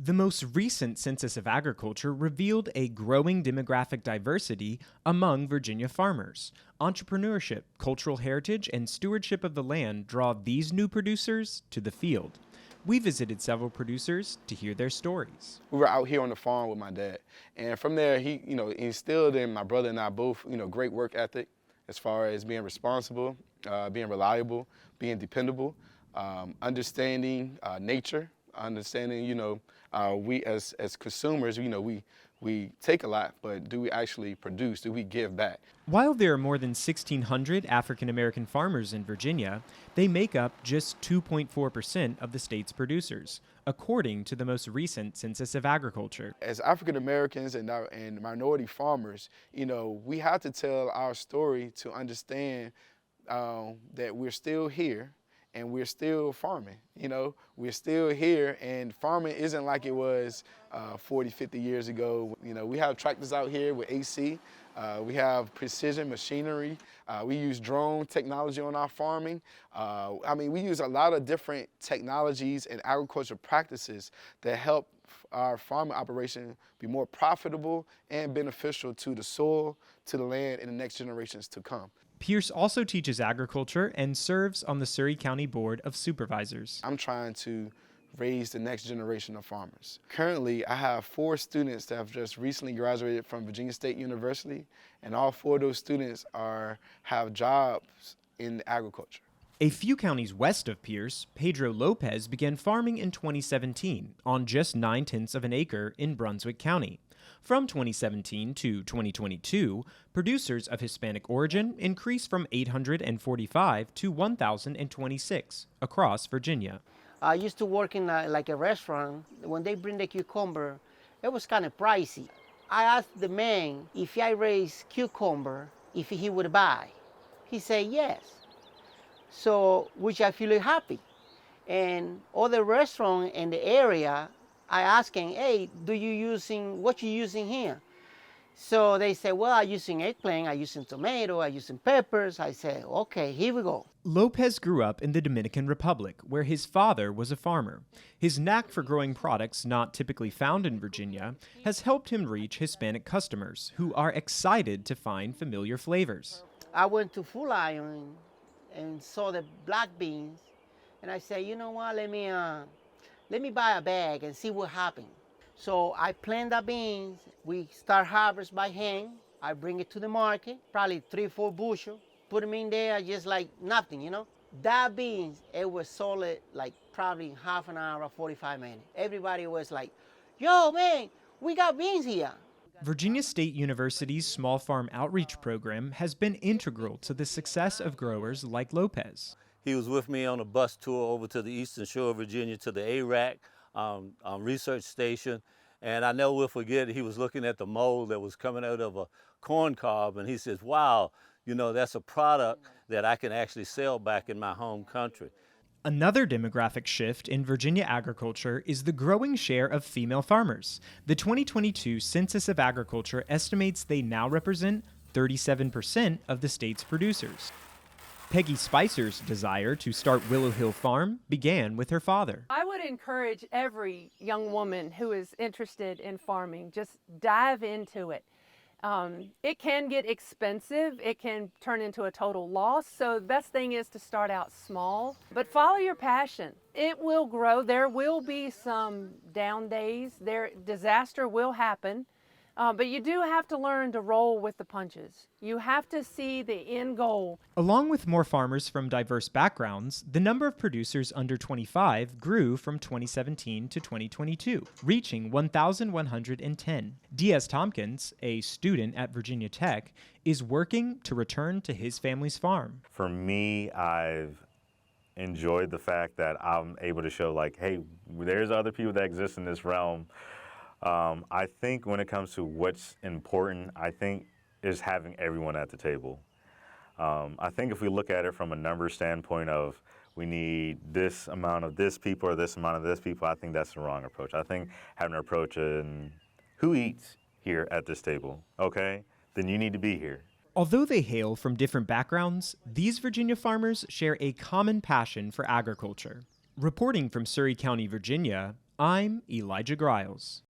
The most recent Census of Agriculture revealed a growing demographic diversity among Virginia farmers. Entrepreneurship, cultural heritage, and stewardship of the land draw these new producers to the field. We visited several producers to hear their stories. We were out here on the farm with my dad, and from there, he, instilled in my brother and I both, great work ethic as far as being responsible, being reliable, being dependable, understanding nature, understanding, we as consumers, we take a lot, but do we actually produce? Do we give back? While there are more than 1,600 African American farmers in Virginia, they make up just 2.4% of the state's producers, according to the most recent Census of Agriculture. As African Americans and minority farmers, we have to tell our story to understand that we're still here. And we're still farming, we're still here, and farming isn't like it was 40, 50 years ago. We have tractors out here with AC, we have precision machinery, we use drone technology on our farming. We use a lot of different technologies and agricultural practices that help our farming operation be more profitable and beneficial to the soil, to the land, and the next generations to come. Pierce also teaches agriculture and serves on the Surry County Board of Supervisors. I'm trying to raise the next generation of farmers. Currently, I have 4 students that have just recently graduated from Virginia State University, and all 4 of those students have jobs in agriculture. A few counties west of Pierce, Pedro Lopez began farming in 2017 on just 9/10 of an acre in Brunswick County. From 2017 to 2022, producers of Hispanic origin increased from 845 to 1,026 across Virginia. I used to work in a restaurant. When they bring the cucumber, it was kind of pricey. I asked the man if I raised cucumber, if he would buy. He said yes. So, which I feel happy. And other restaurants in the area, I asked him, hey, what you using here? So they said, well, I'm using eggplant, I'm using tomato, I'm using peppers. I said, okay, here we go. Lopez grew up in the Dominican Republic, where his father was a farmer. His knack for growing products not typically found in Virginia has helped him reach Hispanic customers who are excited to find familiar flavors. I went to Full Iron and saw the black beans, and I said, you know what, let me buy a bag and see what happens. So I plant the beans, we start harvest by hand, I bring it to the market, probably 3-4 bushel, put them in there just like nothing, That beans, it was sold like probably half an hour or 45 minutes. Everybody was like, yo man, we got beans here. Virginia State University's Small Farm Outreach Program has been integral to the success of growers like Lopez. He was with me on a bus tour over to the eastern shore of Virginia to the ARAC research station. And I never will forget, he was looking at the mold that was coming out of a corn cob, and he says, wow, that's a product that I can actually sell back in my home country. Another demographic shift in Virginia agriculture is the growing share of female farmers. The 2022 Census of Agriculture estimates they now represent 37% of the state's producers. Peggy Spicer's desire to start Willow Hill Farm began with her father. I would encourage every young woman who is interested in farming, just dive into it. It can get expensive. It can turn into a total loss. So the best thing is to start out small, but follow your passion. It will grow. There will be some down days. Disaster will happen. But you do have to learn to roll with the punches. You have to see the end goal. Along with more farmers from diverse backgrounds, the number of producers under 25 grew from 2017 to 2022, reaching 1,110. D.S. Tompkins, a student at Virginia Tech, is working to return to his family's farm. For me, I've enjoyed the fact that I'm able to show, hey, there's other people that exist in this realm. I think when it comes to what's important, is having everyone at the table. I think if we look at it from a numbers standpoint of we need this amount of this people or this amount of this people, I think that's the wrong approach. I think having an approach in who eats here at this table, okay, then you need to be here. Although they hail from different backgrounds, these Virginia farmers share a common passion for agriculture. Reporting from Surry County, Virginia, I'm Elijah Griles.